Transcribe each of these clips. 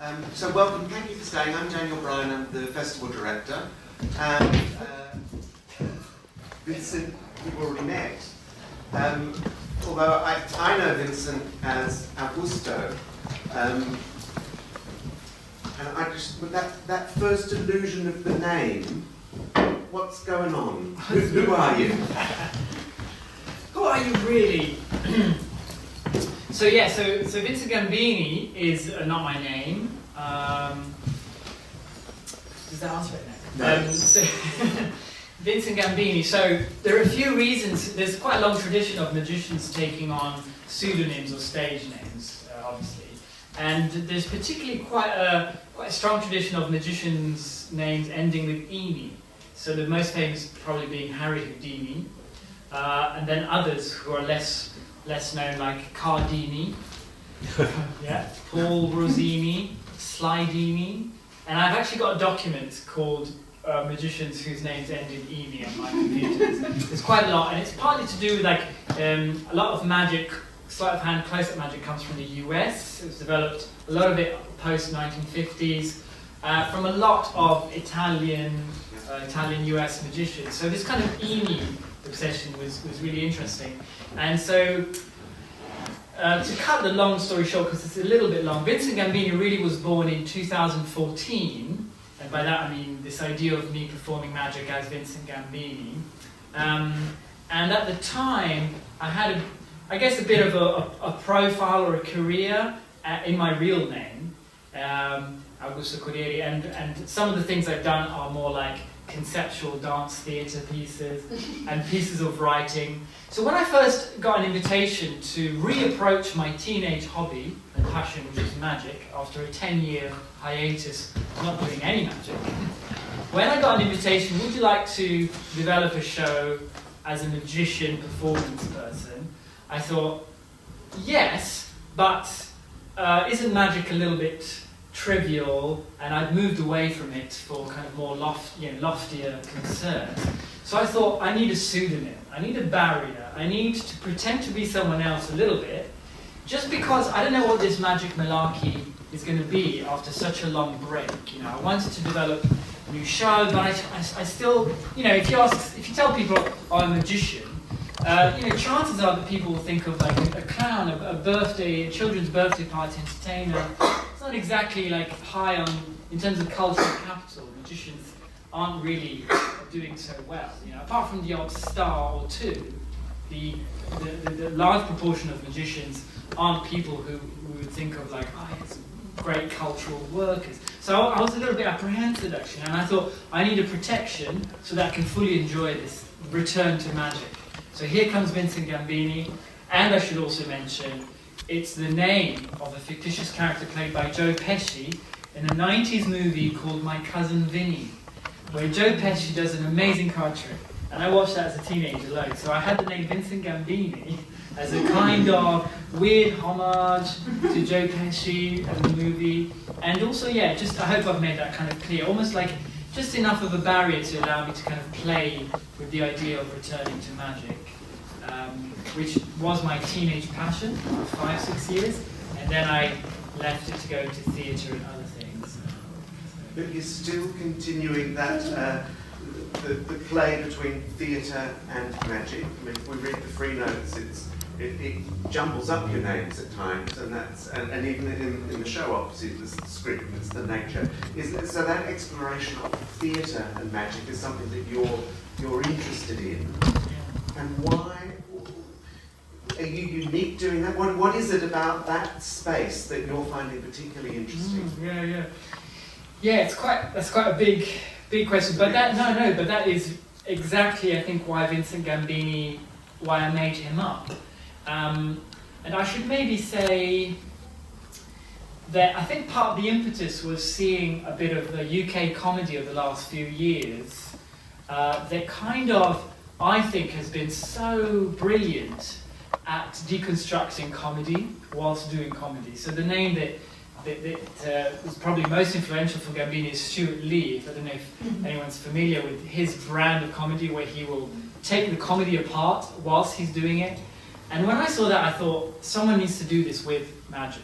So welcome, thank you for staying. I'm Daniel Brine, I'm the festival director. And Vincent, we've already met. Although I know Vincent as Augusto. And I just, that first illusion of the name, what's going on? Who are you? Who are you really? So Vincent Gambini is not my name. Does that answer it now? No. Vincent Gambini. So there are a few reasons. There's quite a long tradition of magicians taking on pseudonyms or stage names, obviously, and there's particularly quite a strong tradition of magicians' names ending with "ini." So the most famous probably being Harry Houdini, and then others who are less known, like Cardini, Paul Rosini, Slidini, and I've actually got a document called magicians whose names end in "ini" on my computer. There's quite a lot, and it's partly to do with a lot of magic, sleight of hand, close-up magic comes from the US. It was developed, a lot of it post-1950s, from a lot of Italian-US magicians. So this kind of "ini" obsession was really interesting. And so, to cut the long story short, because it's a little bit long, Vincent Gambini really was born in 2014, and by that I mean this idea of me performing magic as Vincent Gambini. And at the time, I had, I guess, a bit of a profile or a career in my real name, Augusto Corrieri, and some of the things I've done are more like conceptual dance theatre pieces and pieces of writing. So when I first got an invitation to reapproach my teenage hobby and passion, which is magic, after a 10-year hiatus not doing any magic, when I got an invitation, would you like to develop a show as a magician performance person, I thought, yes, but isn't magic a little bit trivial, and I'd moved away from it for kind of more loftier concerns. So I thought, I need a pseudonym, I need a barrier, I need to pretend to be someone else a little bit, just because I don't know what this magic malarkey is going to be after such a long break. I wanted to develop a new show, but I still, if you tell people, oh, I'm a magician, chances are that people will think of like a clown, a children's birthday party entertainer. It's not exactly like high on, in terms of cultural capital. Magicians aren't really doing so well. Apart from the odd star or two, the large proportion of magicians aren't people who would think of like, oh, it's great cultural workers. So I was a little bit apprehensive actually, and I thought I need a protection so that I can fully enjoy this return to magic. So here comes Vincent Gambini, and I should also mention, it's the name of a fictitious character played by Joe Pesci in a 90s movie called My Cousin Vinny, where Joe Pesci does an amazing card trick. And I watched that as a teenager loads, so I had the name Vincent Gambini as a kind of weird homage to Joe Pesci and the movie. And also, I hope I've made that kind of clear, almost like just enough of a barrier to allow me to kind of play with the idea of returning to magic, which was my teenage passion for 5-6 years, and then I left it to go into theatre and other things. But you're still continuing that, the play between theatre and magic. I mean, if we read the free notes, it jumbles up your names at times, and even in the show, obviously, the script, it's the nature. So that exploration of theatre and magic is something that you're interested in. And why are you unique doing that? What is it about that space that you're finding particularly interesting? That's quite a big question. But that is exactly, I think, why Vincent Gambini, why I made him up. And I should maybe say that I think part of the impetus was seeing a bit of the UK comedy of the last few years that kind of, I think, has been so brilliant at deconstructing comedy whilst doing comedy. So the name that was probably most influential for Gambini is Stuart Lee. I don't know if anyone's familiar with his brand of comedy, where he will take the comedy apart whilst he's doing it. And when I saw that, I thought, someone needs to do this with magic.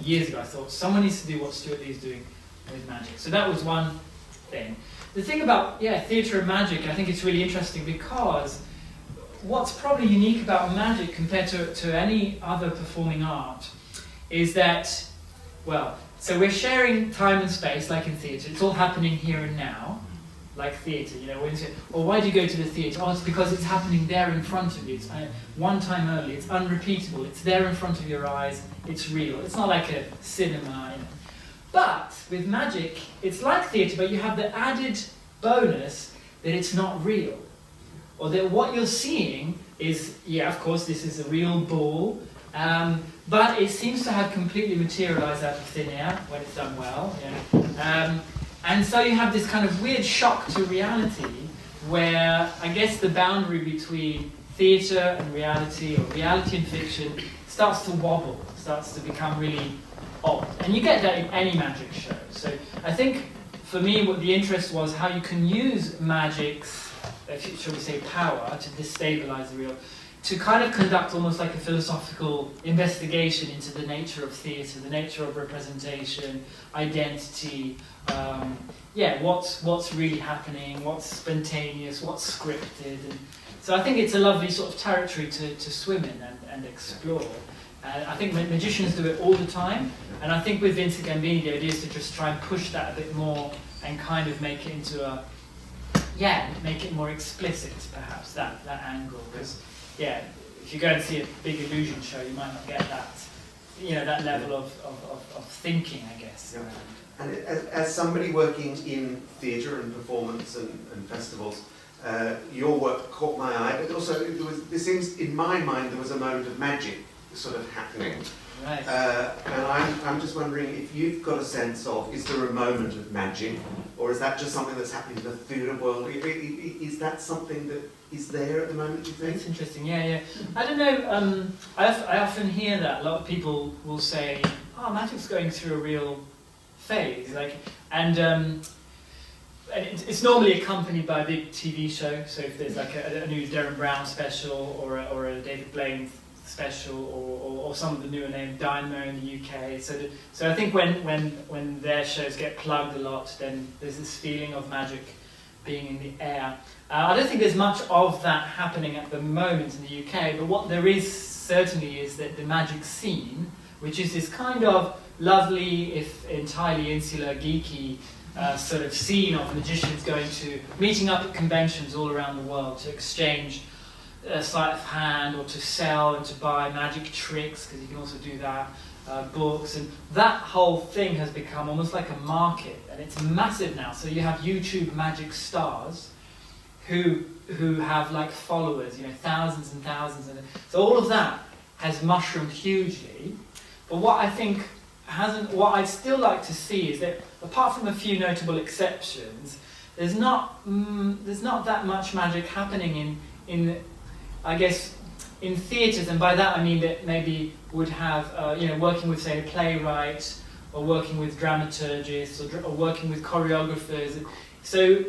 Years ago, I thought, someone needs to do what Stuart Lee's doing with magic. So that was one thing. The thing about, theatre and magic, I think it's really interesting because what's probably unique about magic compared to any other performing art is that, so we're sharing time and space like in theatre. It's all happening here and now, like theatre. When you say, why do you go to the theatre? It's because it's happening there in front of you. It's one time only. It's unrepeatable. It's there in front of your eyes. It's real. It's not like a cinema. But with magic, it's like theatre, but you have the added bonus that it's not real. Or that what you're seeing is, of course, this is a real ball, but it seems to have completely materialised out of thin air when it's done well. And so you have this kind of weird shock to reality where I guess the boundary between theatre and reality, or reality and fiction, starts to wobble, starts to become really odd. And you get that in any magic show. So I think for me what the interest was how you can use magic's, shall we say, power to destabilise the real, to kind of conduct almost like a philosophical investigation into the nature of theatre, the nature of representation, identity, what's really happening, what's spontaneous, what's scripted. And so I think it's a lovely sort of territory to swim in and explore. I think magicians do it all the time, and I think with Vincent Gambini the idea is to just try and push that a bit more and kind of make it into make it more explicit perhaps, that angle. Because if you go and see a big illusion show, you might not get that, that level of thinking, I guess. Yeah. And as somebody working in theatre and performance and festivals, your work caught my eye, but also there seems, in my mind, there was a mode of magic sort of happening. Right. And I'm just wondering if you've got a sense of, is there a moment of magic, or is that just something that's happening in the theatre world? Is that something that is there at the moment, do you think? That's interesting, I don't know, I often hear that. A lot of people will say, magic's going through a real phase, and it's normally accompanied by a big TV show. So if there's like a new Darren Brown special or a David Blaine special or some of the newer names, Dynamo in the UK. So I think when their shows get plugged a lot, then there's this feeling of magic being in the air. I don't think there's much of that happening at the moment in the UK, but what there is certainly is that the magic scene, which is this kind of lovely, if entirely insular, geeky sort of scene of magicians meeting up at conventions all around the world to exchange sleight of hand or to sell and to buy magic tricks, because you can also do that, books, and that whole thing has become almost like a market, and it's massive now. So you have YouTube magic stars who have like followers, thousands and thousands, and so all of that has mushroomed hugely. But what I think what I'd still like to see is that, apart from a few notable exceptions, there's not that much magic happening in I guess, in theatres, and by that I mean that maybe would have, working with, say, a playwright, or working with dramaturgists, or working with choreographers. So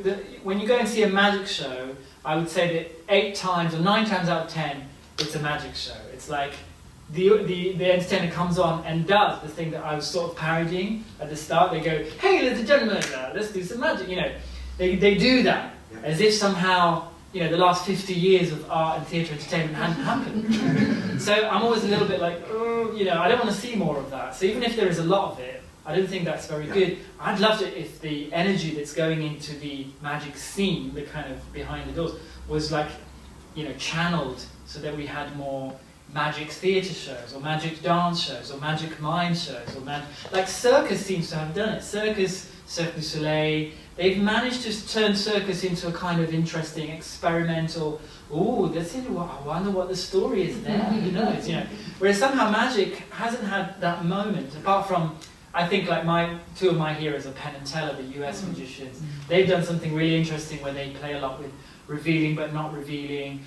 when you go and see a magic show, I would say that 8 times or 9 times out of 10, it's a magic show. It's like the entertainer comes on and does the thing that I was sort of parodying at the start. They go, "Hey, ladies and gentlemen, let's do some magic." They do that as if somehow the last 50 years of art and theatre entertainment hadn't happened. So I'm always a little bit like, I don't want to see more of that. So even if there is a lot of it, I don't think that's very good. I'd love it if the energy that's going into the magic scene, the kind of behind the doors, was like, channeled so that we had more magic theatre shows, or magic dance shows, or magic mime shows, or like Circus seems to have done it. Cirque du Soleil. They've managed to turn circus into a kind of interesting, experimental, I wonder what the story is there, who knows, Whereas somehow magic hasn't had that moment, apart from, I think, like two of my heroes are Penn and Teller, the US magicians. They've done something really interesting where they play a lot with revealing but not revealing.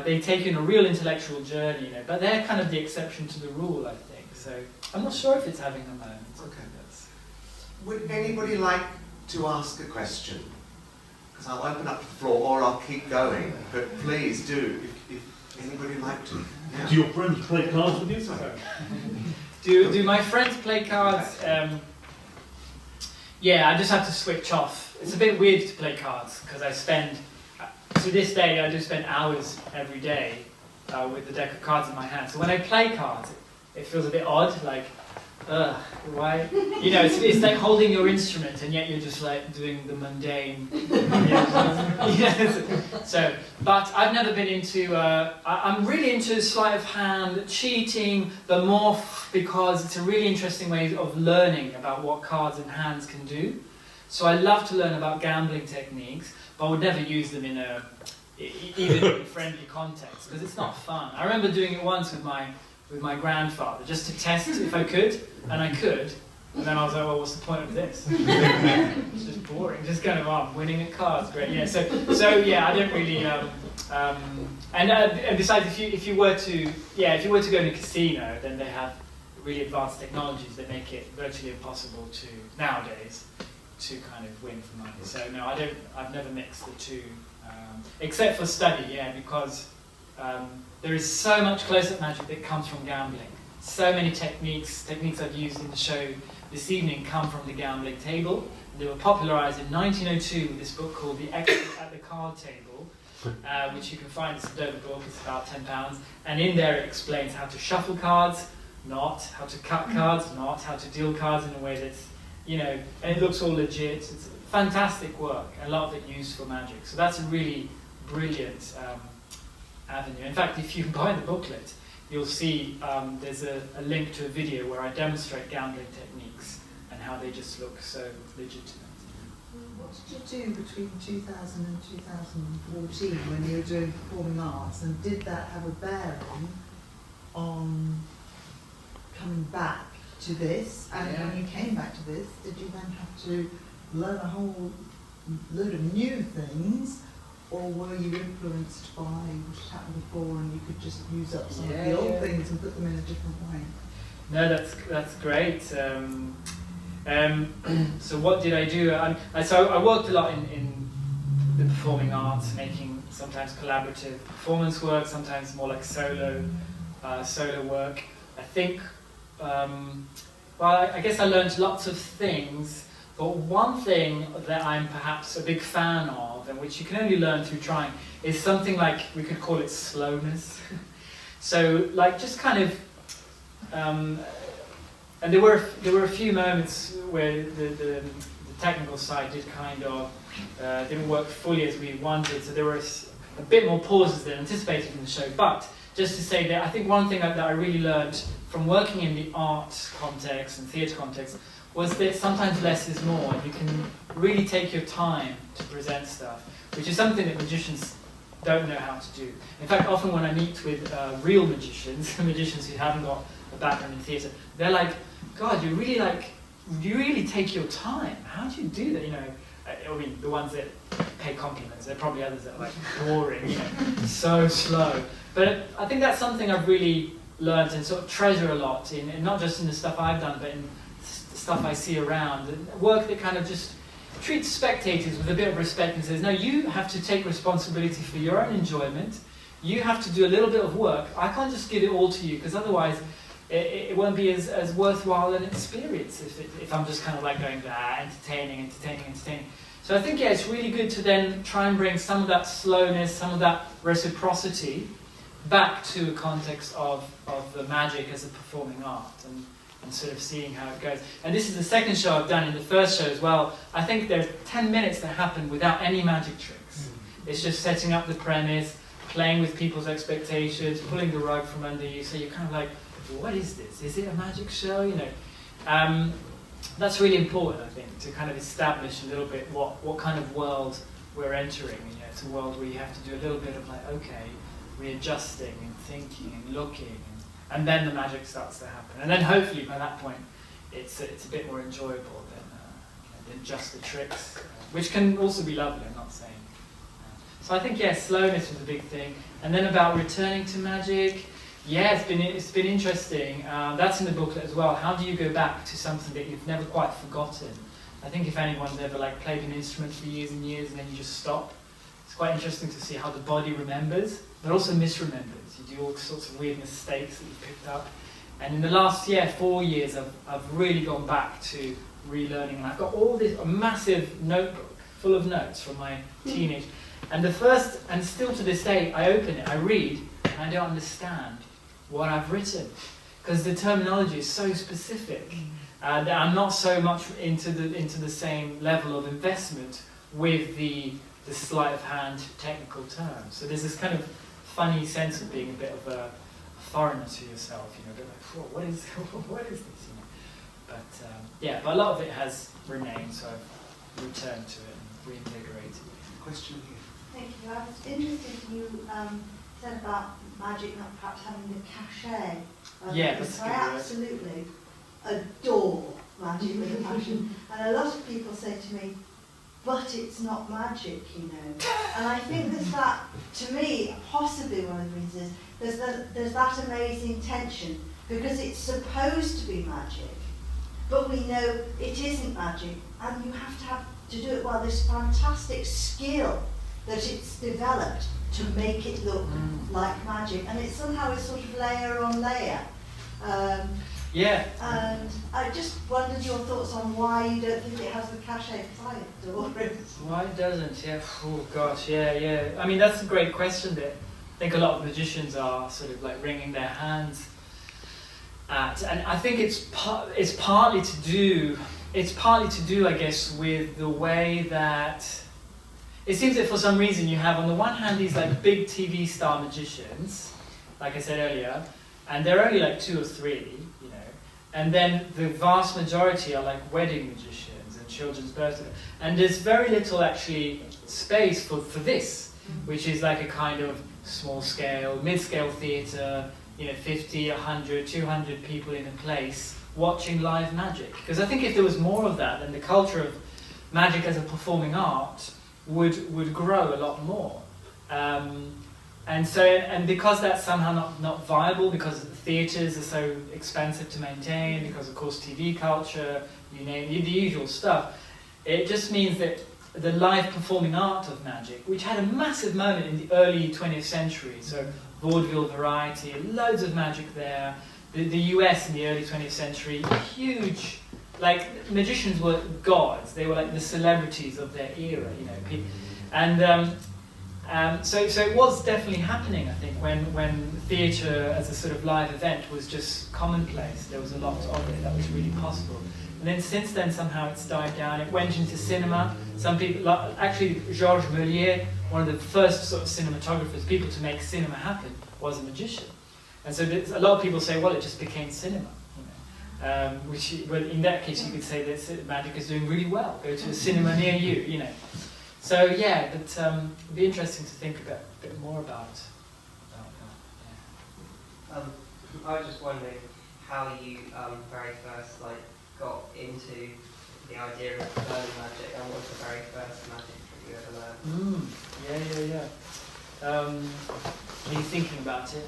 They take you on a real intellectual journey, but they're kind of the exception to the rule, I think. So I'm not sure if it's having a moment. Okay. Would anybody like to ask a question? Because I'll open up the floor, or I'll keep going. But please do, if anybody would like to. Do your friends play cards with you? Do my friends play cards? Yeah, I just have to switch off. It's a bit weird to play cards because I spend, to this day, I do spend hours every day with the deck of cards in my hand. So when I play cards, it feels a bit odd, like, why? You know, it's like holding your instrument and yet you're just like doing the mundane. So, but I've never been into, I'm really into sleight of hand, cheating, the morph, because it's a really interesting way of learning about what cards and hands can do. So I love to learn about gambling techniques, but I would never use them in even in a friendly context, because it's not fun. I remember doing it once with my grandfather, just to test if I could, and I could, and then I was like, well, what's the point of this? It's just boring, just kind of, I'm winning at cards, great, yeah. So yeah, I don't really, and besides, if you were to go in a casino, then they have really advanced technologies that make it virtually impossible to, nowadays, to kind of win for money. So no, I've never mixed the two, except for study, yeah, because there is so much close-up magic that comes from gambling. So many techniques I've used in the show this evening come from the gambling table. They were popularised in 1902 with this book called The Expert at the Card Table, which you can find. It's a Dover book, it's about £10. And in there it explains how to shuffle cards, not how to cut cards, not how to deal cards in a way that's, you know, and it looks all legit. It's fantastic work, a lot of it used for magic. So that's a really brilliant avenue. In fact, if you buy the booklet, you'll see there's a link to a video where I demonstrate gambling techniques and how they just look so legitimate. What did you do between 2000 and 2014 when you were doing performing arts, and did that have a bearing on coming back to this? And when you came back to this, did you then have to learn a whole load of new things, or were you influenced by what had happened before and you could just use up some of the old things and put them in a different way? No, that's great. So what did I do? So I worked a lot in the performing arts, making sometimes collaborative performance work, sometimes more like solo work. I think, I guess I learned lots of things. But one thing that I'm perhaps a big fan of, and which you can only learn through trying, is something like, we could call it slowness. So, like, just kind of, and there were a few moments where the technical side did kind of didn't work fully as we wanted. So there were a bit more pauses than anticipated in the show. But just to say that I think one thing that I really learned from working in the art context and theatre context was that sometimes less is more. You can really take your time to present stuff, which is something that magicians don't know how to do. In fact, often when I meet with real magicians, magicians who haven't got a background in theatre, they're like, God, you really take your time. How do you do that? You know, I mean, the ones that pay compliments, there are probably others that are like boring, you know, so slow. But I think that's something I've really learned and sort of treasure a lot in not just in the stuff I've done, but in stuff I see around, and work that kind of just treats spectators with a bit of respect and says, no, you have to take responsibility for your own enjoyment, you have to do a little bit of work, I can't just give it all to you, because otherwise it won't be as worthwhile an experience if I'm just kind of like going, entertaining. So I think, yeah, it's really good to then try and bring some of that slowness, some of that reciprocity back to a context of the magic as a performing art, and sort of seeing how it goes. And this is the second show I've done. In the first show as well, I think there's 10 minutes that happen without any magic tricks. It's just setting up the premise, playing with people's expectations, pulling the rug from under you, so you're kind of like, what is this? Is it a magic show? You know, that's really important, I think, to kind of establish a little bit what kind of world we're entering. You know, it's a world where you have to do a little bit of like, okay, readjusting and thinking and looking, and then the magic starts to happen. And then hopefully by that point, it's a bit more enjoyable than just the tricks, which can also be lovely, I'm not saying. So I think, yeah, slowness was a big thing. And then about returning to magic, yeah, it's been interesting. That's in the booklet as well. How do you go back to something that you've never quite forgotten? I think if anyone's ever like played an instrument for years and years and then you just stop, it's quite interesting to see how the body remembers, but also misremembers. You do all sorts of weird mistakes that you've picked up. And in the last 4 years, I've really gone back to relearning. And I've got all this, a massive notebook full of notes from my teenage. And and still to this day, I open it, I read, and I don't understand what I've written. Because the terminology is so specific. That I'm not so much into the same level of investment with the sleight of hand technical terms. So there's this kind of funny sense of being a bit of a foreigner to yourself, a bit like, whoa, what is this? But a lot of it has remained, so I've returned to it and reinvigorated. Question here. Thank you. I was interested you said about magic not perhaps having the cachet. That's a good I word. absolutely adore magic with a passion. And a lot of people say to me, but it's not magic, And I think that, to me, possibly one of the reasons is there's that amazing tension, because it's supposed to be magic, but we know it isn't magic, and you have to do it well. This fantastic skill that it's developed to make it look like magic, and it somehow is sort of layer on layer. And I just wondered your thoughts on why you don't think it has the cachet, because I adore it. Why it doesn't? Yeah. Oh gosh. Yeah. I mean, that's a great question that I think a lot of magicians are sort of like wringing their hands at, and I think it's partly to do, I guess, with the way that it seems that for some reason you have on the one hand these like big TV star magicians, like I said earlier, and they're only like 2 or 3. And then the vast majority are like wedding magicians and children's birthday. And there's very little actually space for this, which is like a kind of small scale, mid-scale theatre, 50, 100, 200 people in a place watching live magic. Because I think if there was more of that, then the culture of magic as a performing art would grow a lot more. And because that's somehow not viable, because the theatres are so expensive to maintain, because of course TV culture, you name the usual stuff, it just means that the live performing art of magic, which had a massive moment in the early 20th century, so vaudeville variety, loads of magic there, the US in the early 20th century, huge, like magicians were gods, they were like the celebrities of their era, So it was definitely happening, I think, when theatre as a sort of live event was just commonplace. There was a lot of it that was really possible. And then since then, somehow it's died down. It went into cinema. Some people, actually Georges Méliès, one of the first sort of cinematographers, people to make cinema happen, was a magician. And so a lot of people say, well, it just became cinema. Well, in that case, you could say that magic is doing really well. Go to a cinema near you, So yeah, but it'd be interesting to think a bit more about that. Yeah. I was just wondering how you very first got into the idea of learning magic, and what was the very first magic that you ever learned? Yeah. Are you thinking about it?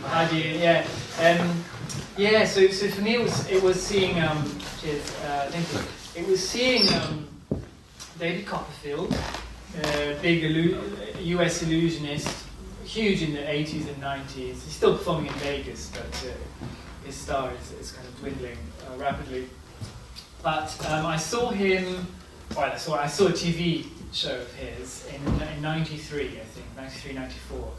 How do you? Yeah. So for me, it was seeing. Thank you. It was seeing David Copperfield, big US illusionist, huge in the 80s and 90s. He's still performing in Vegas, but his star is kind of dwindling rapidly. But I saw him. Well, I saw a TV show of his in '93, I think, '93, '94.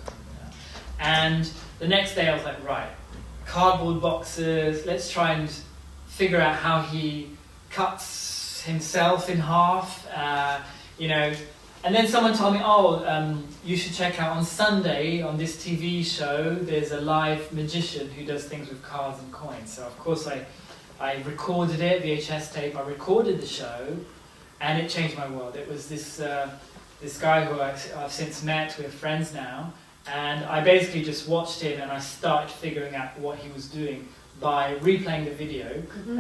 And the next day I was like, right, cardboard boxes. Let's try and figure out how he cuts himself in half, And then someone told me, you should check out on Sunday on this TV show, there's a live magician who does things with cards and coins. So of course I recorded it, VHS tape, I recorded the show, and it changed my world. It was this guy who I've since met, we're friends now, and I basically just watched him and I started figuring out what he was doing by replaying the video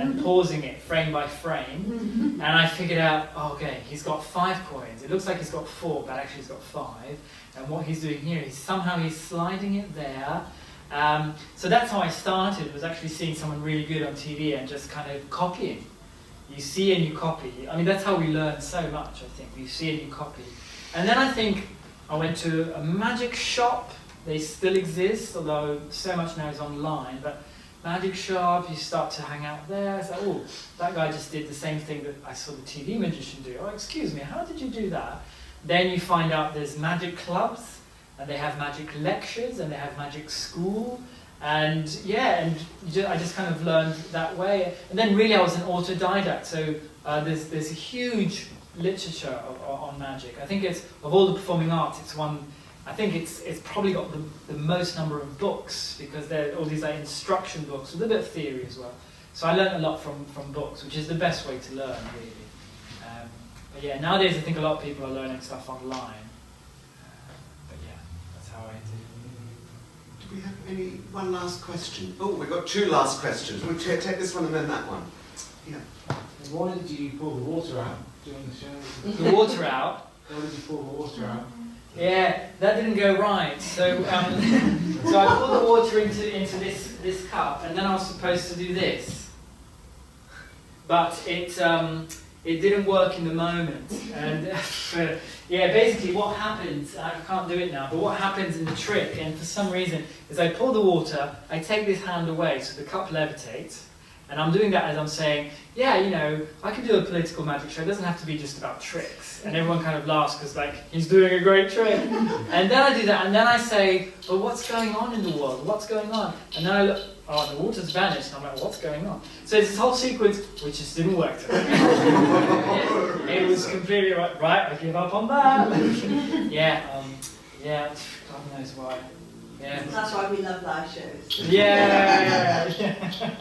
and pausing it frame by frame, and I figured out, okay, he's got 5 coins. It looks like he's got 4, but actually he's got 5. And what he's doing here is somehow he's sliding it there. So that's how I started, was actually seeing someone really good on TV and just kind of copying. You see and you copy. I mean, that's how we learn so much, I think. You see and you copy. And then I think I went to a magic shop. They still exist, although so much now is online. But magic shop, you start to hang out there. It's like, oh, that guy just did the same thing that I saw the TV magician do. Oh, excuse me, how did you do that? Then you find out there's magic clubs, and they have magic lectures, and they have magic school. And yeah, and I just kind of learned that way. And then really I was an autodidact, so there's a huge literature on magic. I think it's, of all the performing arts, it's one, I think it's probably got the most number of books, because there are all these like instruction books with a bit of theory as well. So I learned a lot from books, which is the best way to learn, really. But yeah, nowadays I think a lot of people are learning stuff online. But yeah, that's how I do. Do we have one last question? Oh, we've got two last questions. We'll take this one and then that one. Yeah. Why did you pull the water out during the show? The water out? Why did you pull the water out? Yeah, that didn't go right. So, so I poured the water into this cup, and then I was supposed to do this. But it didn't work in the moment. And yeah, basically what happens, I can't do it now, but what happens in the trick, and for some reason, is I pour the water, I take this hand away so the cup levitates, and I'm doing that as I'm saying, yeah, you know, I could do a political magic show, it doesn't have to be just about tricks. And everyone kind of laughs because, like, he's doing a great trick. And then I do that, and then I say, well, what's going on in the world? What's going on? And then I look, oh, the water's vanished, and I'm like, what's going on? So it's this whole sequence, which just didn't work today. It was completely right, I give up on that. Yeah, God knows why. Yeah. That's why we love live shows. Yeah.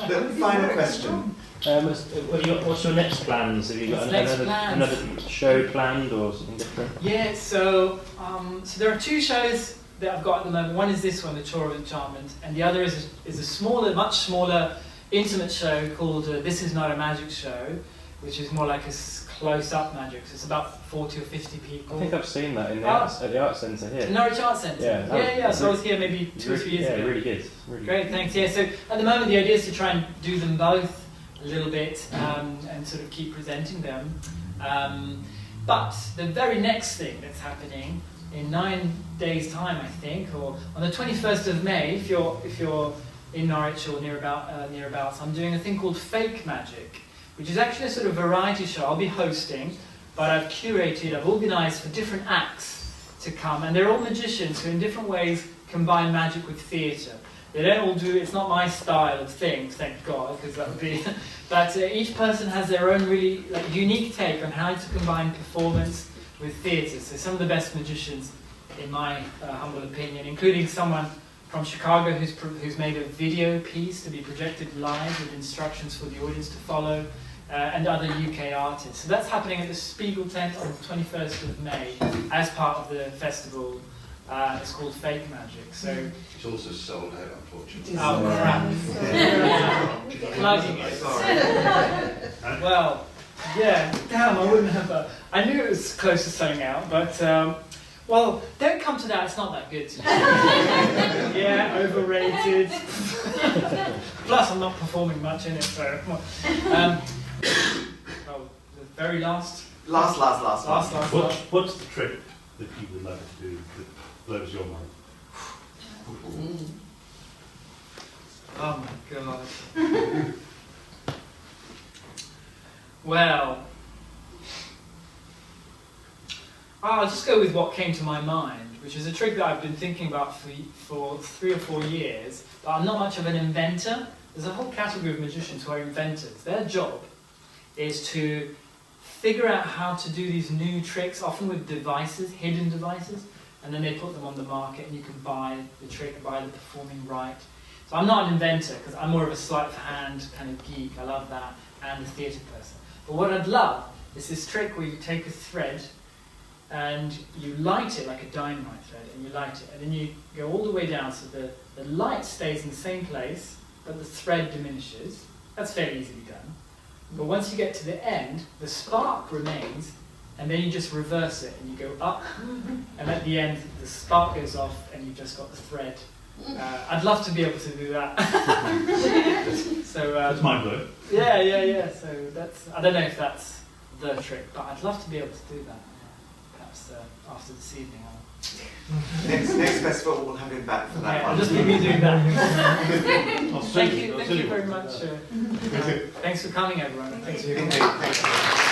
The final question. What's your next plans? Have you got another show planned or something different? Yeah, so there are two shows that I've got at the moment. One is this one, the Chore of Enchantment, and the other is a smaller, much smaller, intimate show called This Is Not a Magic Show, which is more like a close-up magic. So it's about 40 or 50 people. I think I've seen that in the at the Arts Centre here. The Norwich Arts Centre? Yeah. So I was here maybe 2 or 3 years ago. Yeah, really good. Really Great, good. thanks. Yeah, so at the moment the idea is to try and do them both a little bit and sort of keep presenting them. But the very next thing that's happening in 9 days' time, I think, or on the 21st of May, if you're in Norwich or nearabouts, I'm doing a thing called Fake Magic, which is actually a sort of variety show. I'll be hosting, but I've organised for different acts to come, and they're all magicians who in different ways combine magic with theatre. They don't all do, it's not my style of thing, thank God, because that would be, but each person has their own really unique take on how to combine performance with theatre. So some of the best magicians, in my humble opinion, including someone from Chicago who's made a video piece to be projected live with instructions for the audience to follow, and other UK artists. So that's happening at the Spiegel tent on the 21st of May as part of the festival. It's called Fake Magic. So it's also sold out, unfortunately. oh crap! Plugging it. Sorry. Well, yeah. Damn, I wouldn't have. I knew it was close to selling out, but well, don't come to that. It's not that good. Yeah, overrated. Plus, I'm not performing much in it, so come on. Well, the very last. Last. What's the trick that you would like to do that blows your mind? Oh my God. Well, I'll just go with what came to my mind, which is a trick that I've been thinking about for 3 or 4 years, but I'm not much of an inventor. There's a whole category of magicians who are inventors. Their job is to figure out how to do these new tricks, often with devices, hidden devices, and then they put them on the market and you can buy the trick, buy the performing right. So I'm not an inventor, because I'm more of a sleight of hand kind of geek. I love that, and a theatre person. But what I'd love is this trick where you take a thread and you light it like a dynamite thread, and you light it, and then you go all the way down so the light stays in the same place, but the thread diminishes. That's fairly easily done. But once you get to the end, the spark remains, and then you just reverse it, and you go up, and at the end, the spark goes off, and you've just got the thread. I'd love to be able to do that. So That's mind blowing. Yeah. So that's, I don't know if that's the trick, but I'd love to be able to do that. Yeah, perhaps after this evening. Next festival, we'll have him back for that Yeah, one. I'll just be doing that. I'll Thank send you you very much. Thanks for coming, everyone. Thanks for your Indeed, thank you.